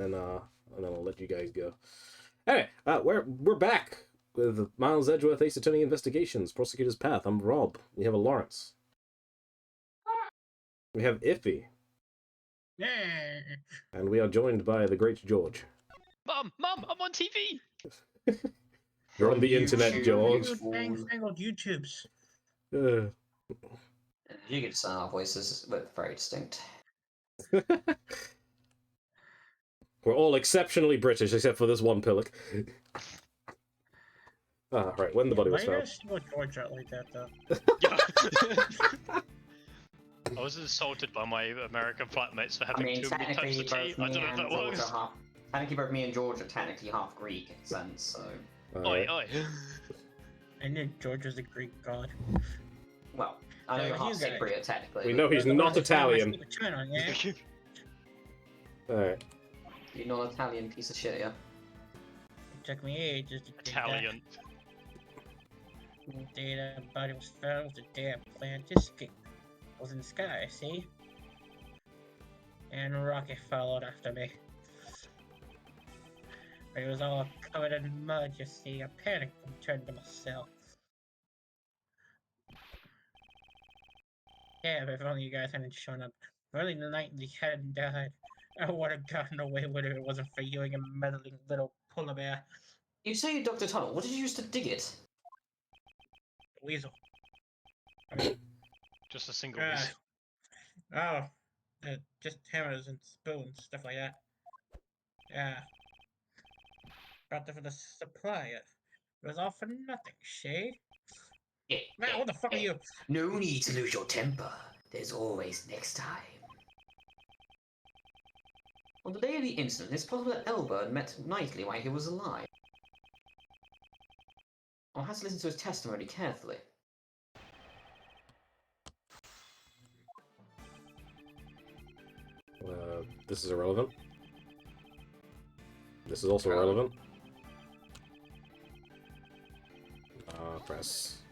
and then I'll let you guys go. Anyway, we're back with Miles Edgeworth, Ace Attorney Investigations, Prosecutor's Path. I'm Rob. We have a Lawrence. We have Iffy. And we are joined by the great George. Mum, I'm on TV. You're on the internet, George. Fangled YouTubes. You can sound our voices, but very distinct. We're all exceptionally British, except for this one pillock. Right, when the body was Why found. you guys George out like that, though? I was assaulted by my American flatmates for having too many types of tea. I don't know if that works. Technically, both me and George are technically half Greek in a sense, so... Oi, oi. I knew George was a Greek god. Well, I know you're half Cypriot, technically. We know he's not Italian. Channel, yeah? Alright. You're not an Italian piece of shit, yeah? It took me ages to Italian. The day that body was found was the day I planned to escape. I was in the sky, see? And a rocket followed after me. But it was all covered in mud, you see. I panicked and turned to myself. Yeah, but if only you guys hadn't shown up. If only the night we hadn't died, I would have gotten away with it if it wasn't for you and your meddling little polar bear. You say you dug the tunnel. What did you use to dig it? Weasel. Just a single piece. Just hammers and spoons, stuff like that. Yeah. Got there for the supplier. It was all for nothing, Shade. Man, what the fuck are you? No need to lose your temper. There's always next time. On the day of the incident, it's possible that Elbert met Knightley while he was alive. I'll have to listen to his testimony carefully. This is irrelevant. This is also irrelevant. Press.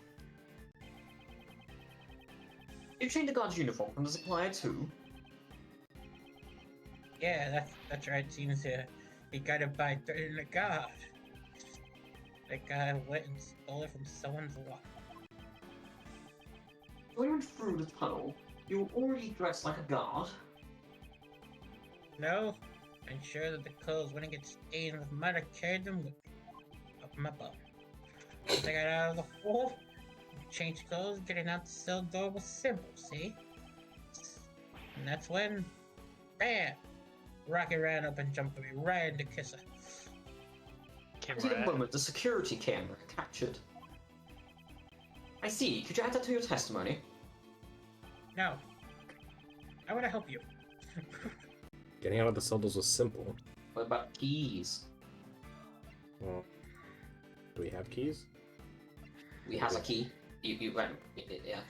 You changed the guard's uniform from the supplier too? Yeah, that's right. Seems he got it by threatening the guard. That guy went and stole it from someone's lot. When you went through the tunnel, you were already dressed like a guard? No, I'm sure that the clothes wouldn't get stained with mud. I carried them with me up my butt. Once I got out of the hole, changed clothes, getting out the cell door was simple, see? And that's when, bam! Rocket ran up and jumped me right into Kisser. I see the moment the security camera captured. I see. Could you add that to your testimony? No. I want to help you. Getting out of the cell doors was simple. What about keys? Well, do we have keys? We have a key. You went, yeah.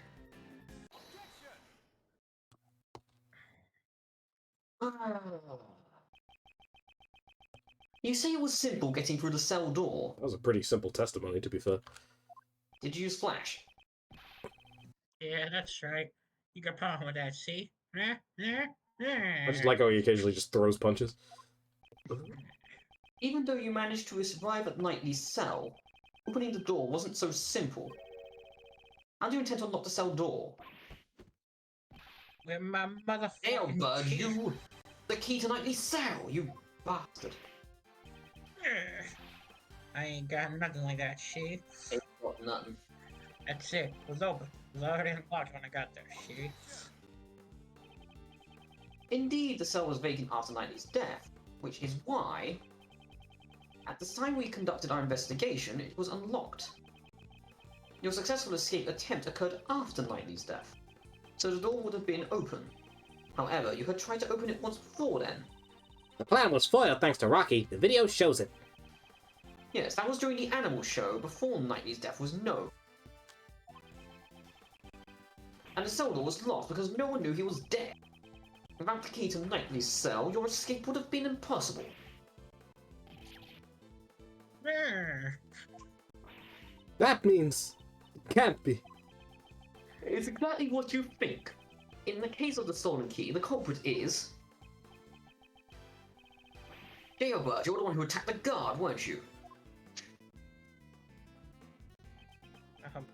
You say it was simple getting through the cell door. That was a pretty simple testimony, to be fair. Did you use flash? Yeah, that's right. You got a problem with that, see? I just like how he occasionally just throws punches. Even though you managed to survive at Knightley's cell, opening the door wasn't so simple. How do you intend to unlock the cell door? With my motherfucking Elbert, key. you... The key to Knightley's cell, you bastard. I ain't got nothing like that, she. Ain't got nothing. That's it. It was open. It was already unlocked when I got there, she. Indeed, the cell was vacant after Knightley's death, which is why, at the time we conducted our investigation, it was unlocked. Your successful escape attempt occurred after Knightley's death, so the door would have been open. However, you had tried to open it once before then. The plan was foiled thanks to Rocky. The video shows it. Yes, that was during the animal show before Knightley's death was known. And the cell door was locked because no one knew he was dead. Without the key to Knightley's cell, your escape would have been impossible. That means it can't be. It's exactly what you think. In the case of the stolen key, the culprit is... Jailbird, you're the one who attacked the guard, weren't you?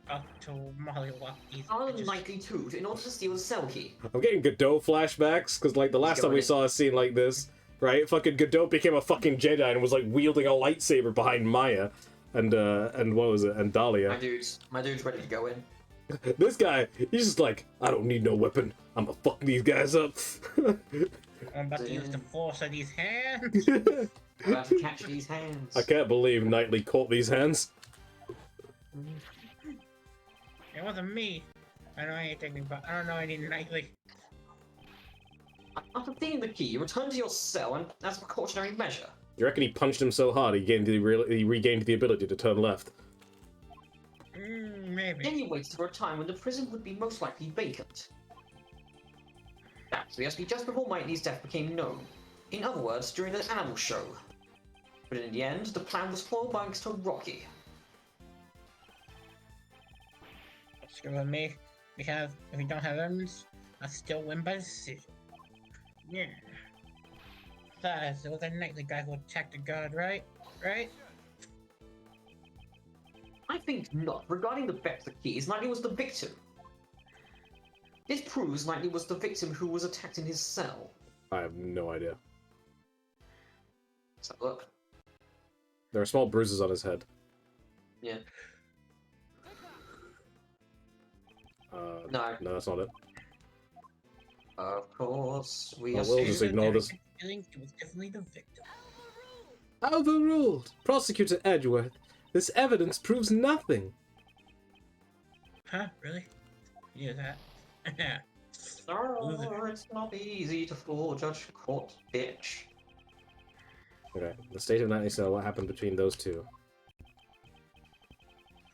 Up to mollywop these Unlikely too, in order to steal the cell key. I'm getting Godot flashbacks, because, like, the last time we saw a scene like this, right, fucking Godot became a fucking Jedi and was, like, wielding a lightsaber behind Maya, and what was it, and Dahlia. My dude's ready to go in. This guy, he's just like, I don't need no weapon, I'm gonna fuck these guys up. I'm about to use the force of these hands. I'm about to catch these hands. I can't believe Knightley caught these hands. It wasn't me. I don't know anything, but I don't know any Knightley. After stealing the key, you return to your cell and as a precautionary measure. You reckon he punched him so hard he regained the ability to turn left? Maybe. Then you waited for a time when the prison would be most likely vacant. That was just before Knightley's death became known. In other words, during the animal show. But in the end, the plan was foiled by Mr. Rocky. Screw with me. Because if we don't have evidence, I still win by decision. Yeah. Besides, it was a Knightley guy who attacked the guard, right? Right? I think not. Regarding the theft of the keys, Knightley was the victim. This proves Knightley was the victim who was attacked in his cell. I have no idea. Let's have a look. There are small bruises on his head. Yeah. No, that's not it. Of course, we Well, we'll just ignore this. I think it was definitely the victim. Overruled! Prosecutor Edgeworth, this evidence proves nothing. Huh? Really? Yeah, that. Oh, it's not easy to fool Judge Court, bitch. Okay, the state of Knightley cell, what happened between those two?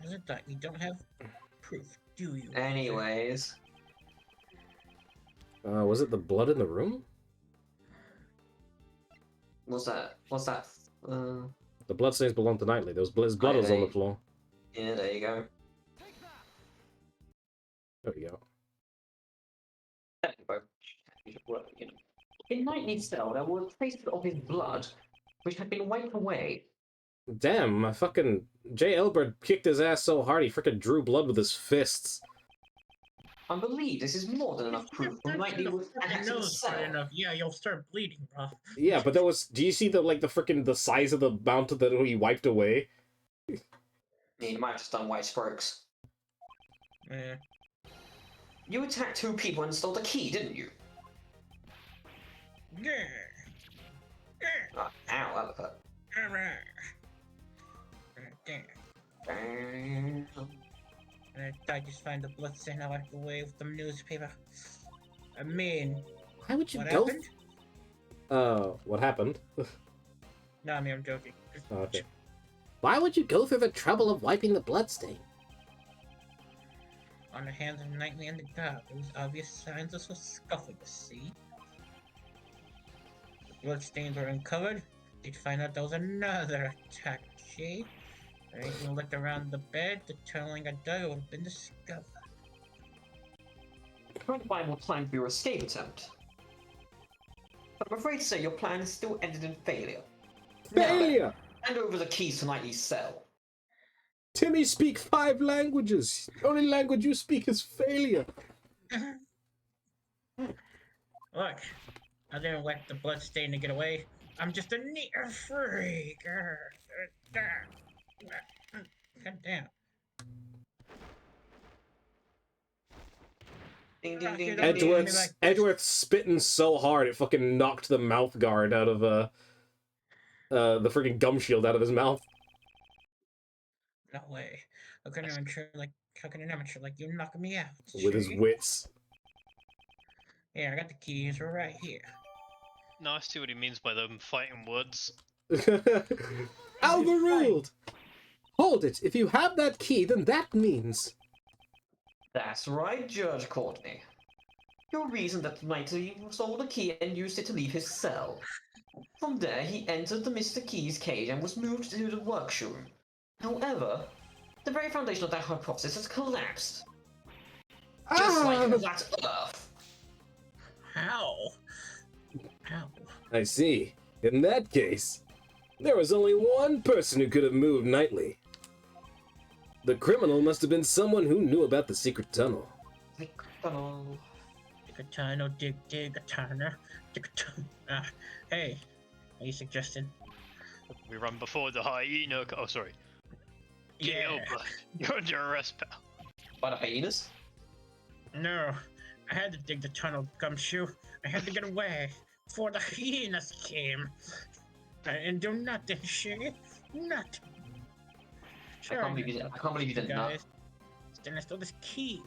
Is it that you don't have proof, do you? Anyways. Was it the blood in the room? What's that? The bloodstains belong to Knightley. His blood was on the floor. Yeah, there you go. There we go. In Knightley's cell, there were traces of his blood, which had been wiped away. Damn, my fucking J. Elbert kicked his ass so hard he freaking drew blood with his fists. I believe this is more than enough proof for Knightley was attacked in the cell. Yeah, you'll start bleeding, bro. Yeah, but that was. Do you see the size of the amount that he wiped away? Yeah, you might have just done white strokes. Yeah. You attacked two people and stole the key, didn't you? Yeah. Oh, ow, that hurt. Alright. Damn. Damn. And I just find the bloodstain I wiped away with the newspaper. I mean, Why would you what go? happened? What happened? No, I mean, I'm joking. Okay. Why would you go through the trouble of wiping the bloodstain? On the hands of Knightley and the guard, there was obvious signs of a scuffle, you see. The bloodstains were uncovered. They'd find out there was another attack, see? Right, you looked around the bed, the tunneling I dug would have been discovered. Quite viable plan for your escape attempt. But I'm afraid to say your plan still ended in failure. Failure! Now, hand over the keys to Knightley's cell. Timmy speak 5 languages. The only language you speak is failure. Look, I didn't let the bloodstain to get away. I'm just a neat freak. God damn. Ding, ding, ding, Edgeworth- ding. Edgeworth's spitting so hard it fucking knocked the mouth guard out of the freaking gum shield out of his mouth. No way. How can an amateur like you knock me out? With his see? wits. Yeah, I got the keys right here. No, I see what he means by them fighting words. Overruled! Hold it! If you have that key, then that means... That's right, Judge Courtney. Your reason that Knightley stole the key and used it to leave his cell. From there, he entered the Mr. Key's cage and was moved to the workroom. However, the very foundation of that hypothesis has collapsed. Just like that Earth. How? How? I see. In that case, there was only one person who could have moved Knightley. The criminal must have been someone who knew about the secret tunnel. Tunnel. Dig a tunnel, dig a tunnel, dig a tunnel. Hey, are you suggesting? We run before the hyena. Oh, sorry. Get over. You're under arrest, pal. By the hyenas? No, I had to dig the tunnel, Gumshoe. I had to get away before the hyenas came. I didn't do nothing, Shiggy. Nothing. I can't believe you didn't know. Then I stole this keys.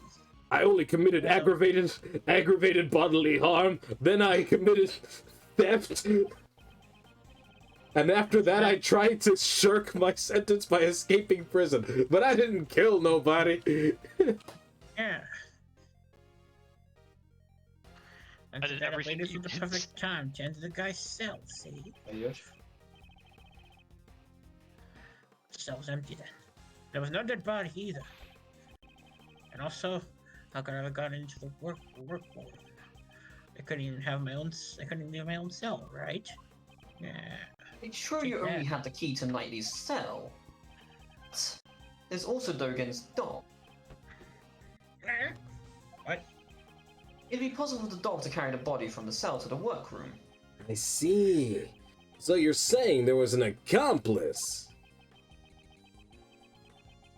I only committed aggravated bodily harm. Then I committed theft. And after that, I tried to shirk my sentence by escaping prison. But I didn't kill nobody. Yeah. And I did that I everything waited you for the did. perfect time to enter the guy's cell, see? Yes. The cell was empty then. There was no dead body either. And also, how could I have gotten into the work ward? I couldn't even have my own cell, right? Yeah. It's true you only had the key to Knightley's cell. There's also Dogen's dog. What? It'd be possible for the dog to carry the body from the cell to the workroom. I see. So you're saying there was an accomplice?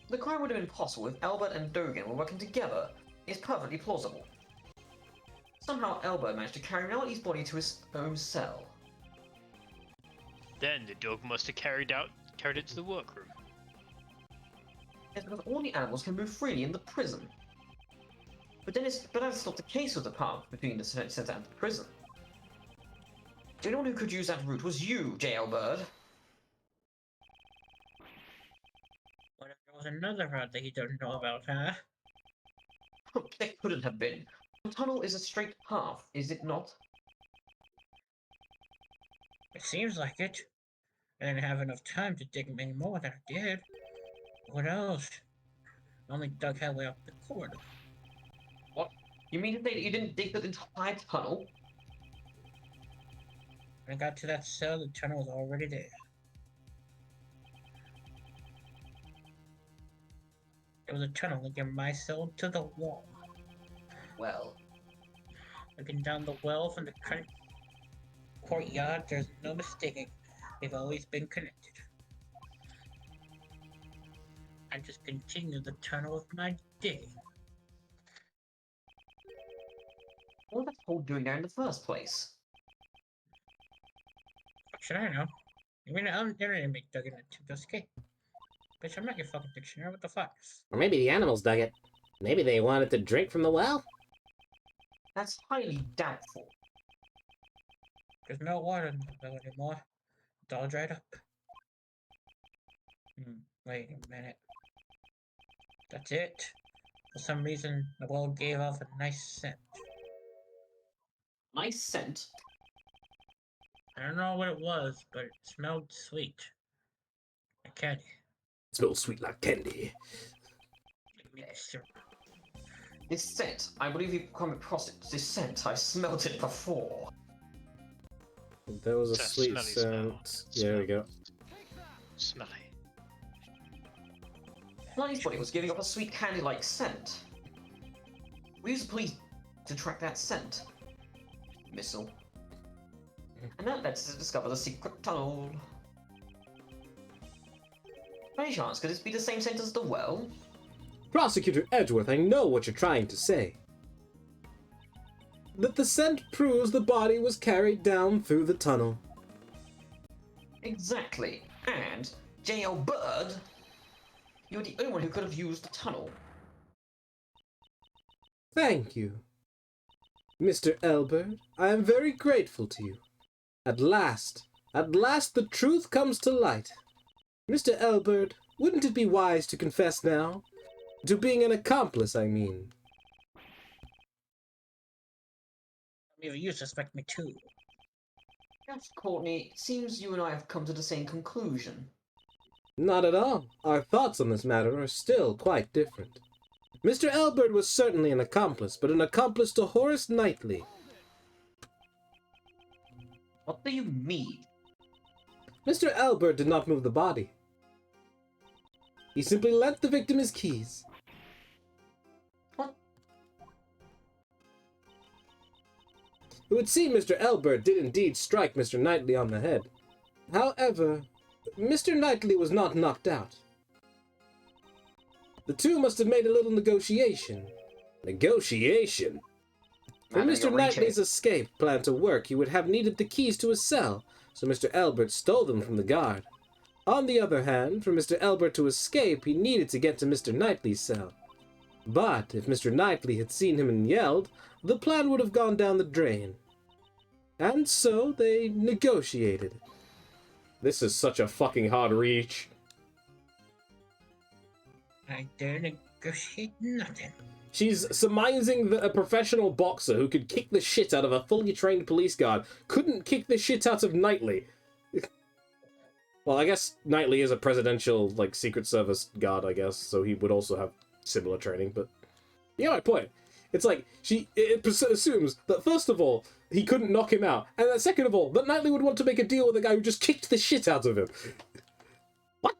The crime would have been possible if Albert and Dogen were working together. It's perfectly plausible. Somehow Albert managed to carry Knightley's body to his own cell. Then the dog must have carried it to the workroom. It's because all the animals can move freely in the prison. But that's not the case with the path between the center and the prison. The only one who could use that route was you, J.L. Bird. What if there was another route that you don't know about, huh? There couldn't have been. The tunnel is a straight path, is it not? It seems like it. I didn't have enough time to dig many more than I did. What else? I only dug halfway up the corridor. What? You mean to say that you didn't dig the entire tunnel? When I got to that cell, the tunnel was already there. There was a tunnel linking my cell to the wall. Well, Looking down the well from the courtyard, there's no mistaking. They've always been connected. I just continued the tunnel with my digging. what was that hole doing there in the first place? What should I know? I mean, I didn't make dug in it to escape. Bitch, I'm not your fucking dictionary, what the fuck? Or maybe the animals dug it. Maybe they wanted to drink from the well? That's highly doubtful. There's no water in the well anymore. It's all dried up. Wait a minute. That's it. For some reason, the well gave off a nice scent. Nice scent? I don't know what it was, but it smelled sweet. Like candy. It smells sweet like candy. Yes. This scent, I believe you've come across it. This scent, I smelt it before. There was a It's a sweet smelly scent. smell. There we go. Smelly. Knightley's body was giving off a sweet candy-like scent. We used the police to track that scent. Missile. And that lets us discover the secret tunnel. By any chance, could this be the same scent as the well? Prosecutor Edgeworth, I know what you're trying to say. That the scent proves the body was carried down through the tunnel. Exactly. And J.L. Bird, you're the only one who could have used the tunnel. Thank you. Mr. Elbert, I am very grateful to you. At last the truth comes to light. Mr. Elbert, wouldn't it be wise to confess now? To being an accomplice, I mean. Maybe you suspect me too. Yes, Courtney, it seems you and I have come to the same conclusion. Not at all. Our thoughts on this matter are still quite different. Mr. Elbert was certainly an accomplice, but an accomplice to Horace Knightley. What do you mean? Mr. Albert did not move the body. He simply lent the victim his keys. What? It would seem Mr. Albert did indeed strike Mr. Knightley on the head. However, Mr. Knightley was not knocked out. The two must have made a little negotiation. Negotiation? For Mr. Knightley's escape plan to work, he would have needed the keys to his cell, so Mr. Albert stole them from the guard. On the other hand, for Mr. Albert to escape, he needed to get to Mr. Knightley's cell. But if Mr. Knightley had seen him and yelled, the plan would have gone down the drain. And so they negotiated. This is such a fucking hard reach. I dare negotiate nothing. She's surmising that a professional boxer who could kick the shit out of a fully trained police guard couldn't kick the shit out of Knightley. Well, I guess Knightley is a presidential, like, Secret Service guard, I guess, so he would also have similar training, but... You know my point. It's like, it assumes that, first of all, he couldn't knock him out, and that, second of all, that Knightley would want to make a deal with a guy who just kicked the shit out of him. What?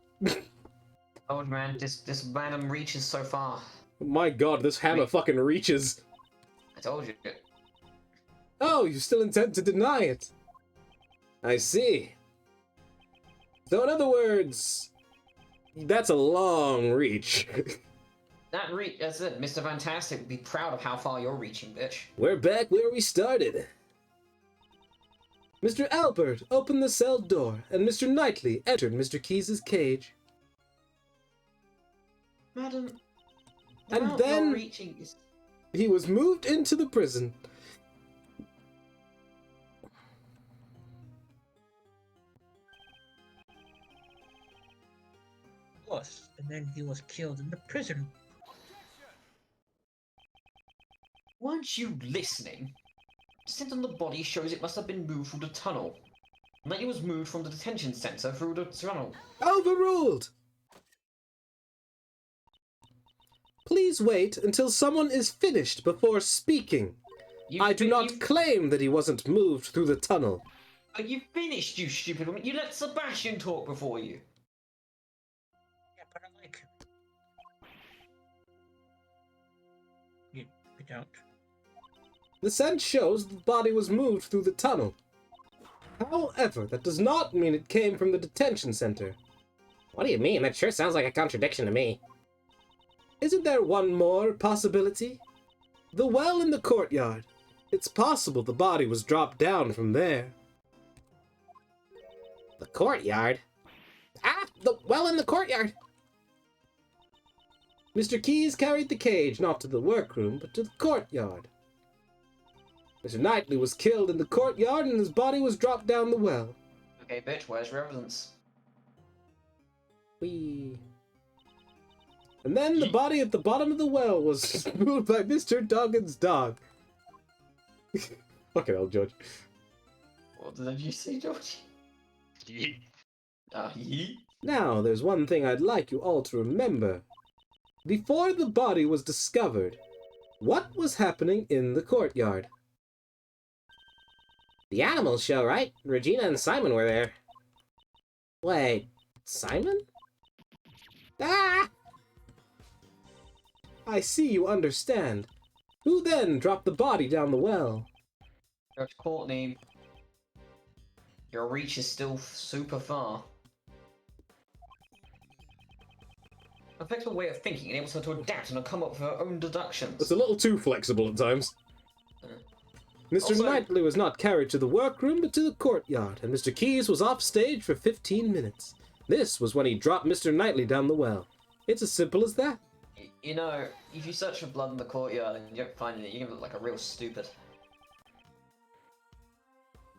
Oh man, this random reaches so far. My god, this hammer fucking reaches. I told you. Oh, you still intend to deny it. I see. So in other words, that's a long reach. That's it. Mr. Fantastic would be proud of how far you're reaching, bitch. We're back where we started. Mr. Albert opened the cell door, and Mr. Knightley entered Mr. Keyes' cage. Madam, and then reaching is... he was moved into the prison. Plus, and then he was killed in the prison. Weren't you listening? Scent on the body shows it must have been moved through the tunnel. And that it was moved from the detention center through the tunnel. Overruled! Please wait until someone is finished before speaking. I do not claim that he wasn't moved through the tunnel. But you finished, you stupid woman. You let Sebastian talk before you. Yeah, but I like him. You don't. The scent shows the body was moved through the tunnel. However, that does not mean it came from the detention center. What do you mean? That sure sounds like a contradiction to me. Isn't there one more possibility? The well in the courtyard. It's possible the body was dropped down from there. The courtyard? Ah, the well in the courtyard! Mr. Keyes carried the cage not to the workroom, but to the courtyard. Mr. Knightley was killed in the courtyard and his body was dropped down the well. Okay, bitch, where's your evidence? Whee. And then the body at the bottom of the well was moved by Mr. Doggin's dog. Fucking hell, George. What did you say, George? Yeet. Yeet? Now, there's one thing I'd like you all to remember. Before the body was discovered, what was happening in the courtyard? The animal show, right? Regina and Simon were there. Wait, Simon? Ah! I see you understand. Who then dropped the body down the well? Judge Courtney, your reach is still super far. A flexible way of thinking enables her to adapt and come up with her own deductions. It's a little too flexible at times. Mr. Also, Knightley was not carried to the workroom, but to the courtyard, and Mr. Keyes was off stage for 15 minutes. This was when he dropped Mr. Knightley down the well. It's as simple as that. You know, if you search for blood in the courtyard and you don't find it, you're gonna look like a real stupid.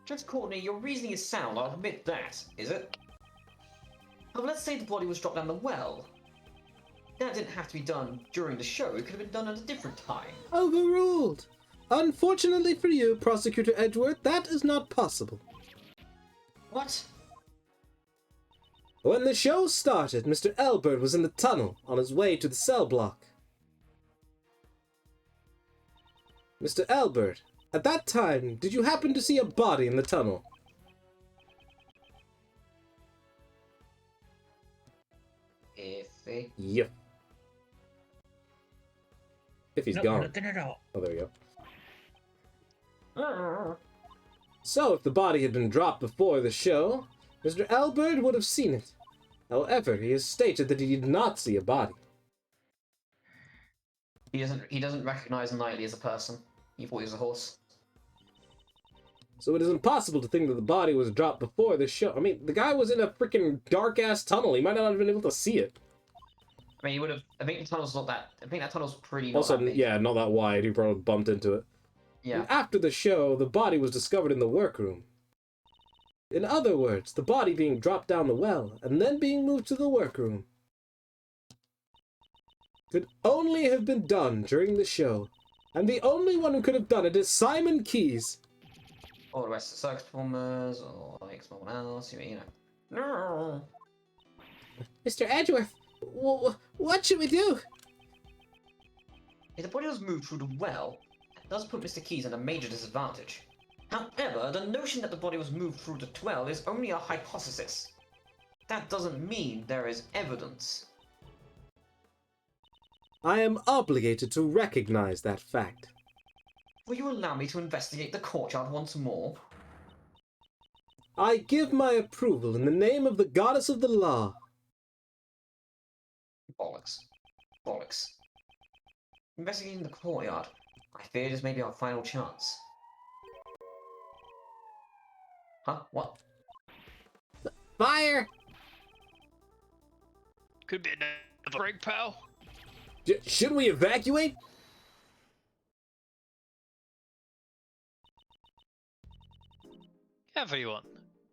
Judge Courtney, your reasoning is sound, I'll admit that, is it? But let's say the body was dropped down the well. That didn't have to be done during the show, it could have been done at a different time. Overruled. Unfortunately for you, Prosecutor Edgeworth, that is not possible. What? When the show started, Mr. Albert was in the tunnel on his way to the cell block. Mr. Albert, at that time, did you happen to see a body in the tunnel? Iffy. Yep. If he's Nope, gone. nothing at all. Oh, there we go. So, if the body had been dropped before the show, Mr. Albert would have seen it. However, he has stated that he did not see a body. He doesn't recognize Knightley as a person. He thought he was a horse. So it is impossible to think that the body was dropped before the show. I mean, the guy was in a freaking dark-ass tunnel. He might not have been able to see it. I mean, he would have. I think the tunnel's not that. I think that tunnel's pretty. Not Also, that big. yeah, not that wide. He probably bumped into it. Yeah. And after the show, the body was discovered in the workroom. In other words, the body being dropped down the well and then being moved to the workroom could only have been done during the show. And the only one who could have done it is Simon Keyes. Or the rest of the circus performers, or like someone else, you know. No. Mr. Edgeworth, what should we do? If the body was moved through the well, that does put Mr. Keyes at a major disadvantage. However, the notion that the body was moved through the well is only a hypothesis. That doesn't mean there is evidence. I am obligated to recognize that fact. Will you allow me to investigate the courtyard once more? I give my approval in the name of the goddess of the law. Bollocks. Bollocks. Investigating the courtyard. I fear this may be our final chance. Huh? What? Fire! Could be another break, pal. Should we evacuate? Everyone,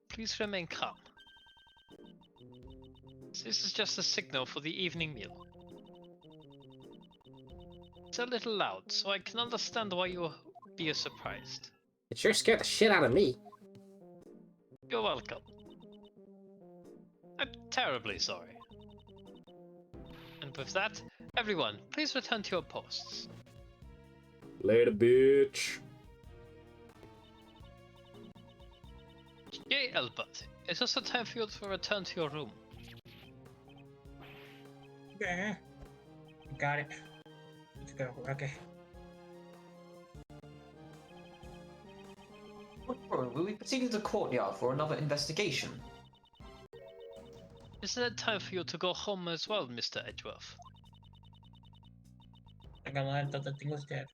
please remain calm. This is just a signal for the evening meal. It's a little loud, so I can understand why you would be surprised. It sure scared the shit out of me. You're welcome. I'm terribly sorry. And with that, everyone, please return to your posts. Later, bitch. Yay, Albert. It's also time for you to return to your room. Okay. Got it. Let's go. Okay. Will we proceed to the courtyard for another investigation? Isn't it time for you to go home as well, Mr. Edgeworth? I got lie, I thought that thing was dead.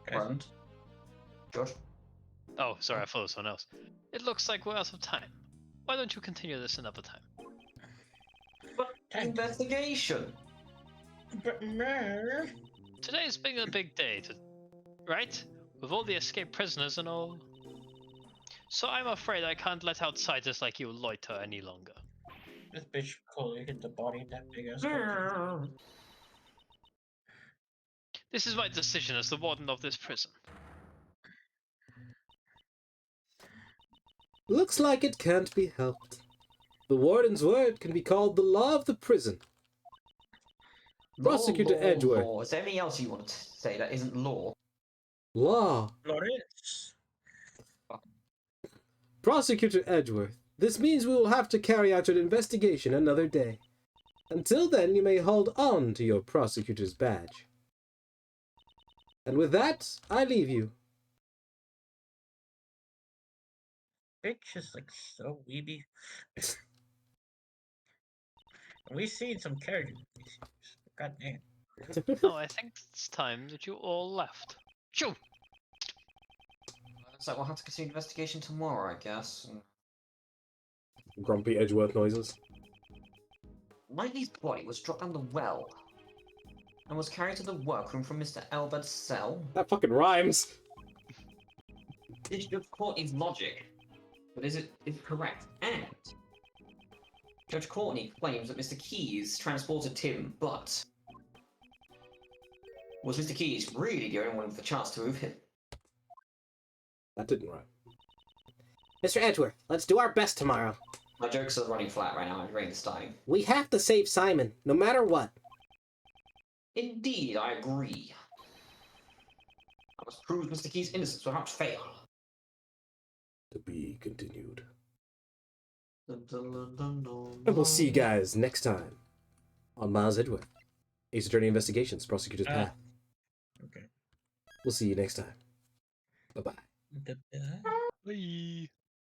And Josh? Oh, sorry, I thought it was someone else. It looks like we're out of time. Why don't you continue this another time? But investigation! But no. Today's been a big day, right? With all the escaped prisoners and all. So I'm afraid I can't let outsiders like you loiter any longer. This bitch could hit the body that big ass. This is my decision as the warden of this prison. Looks like it can't be helped. The warden's word can be called the law of the prison. Prosecutor Edgeworth. Law. Is there anything else you want to say that isn't law? Law. Lawrence. Prosecutor Edgeworth, this means we will have to carry out your investigation another day. Until then, you may hold on to your prosecutor's badge. And with that, I leave you. Bitch is like so weeby. We've seen some characters. God damn. Oh, I think it's time that you all left. Shoo! Looks like we'll have to continue investigation tomorrow, I guess. Grumpy Edgeworth noises. Knightley's body was dropped down the well and was carried to the workroom from Mr. Albert's cell. That fucking rhymes. This Judge Courtney's logic, but is it correct? And Judge Courtney claims that Mr. Keyes transported Tim, but was Mr. Keyes really the only one with the chance to move him? That didn't rhyme. Mr. Edgeworth, let's do our best tomorrow. My jokes are running flat right now. My brain is dying. We have to save Simon, no matter what. Indeed, I agree. I must prove Mr. Keyes' innocence without fail. To be continued. Dun, dun, dun, dun, dun, And we'll see you dun. guys next time on Miles Edgeworth. Ace Attorney Investigations, Prosecutor's Path. Okay. We'll see you next time. Bye-bye. Goodbye. Bye.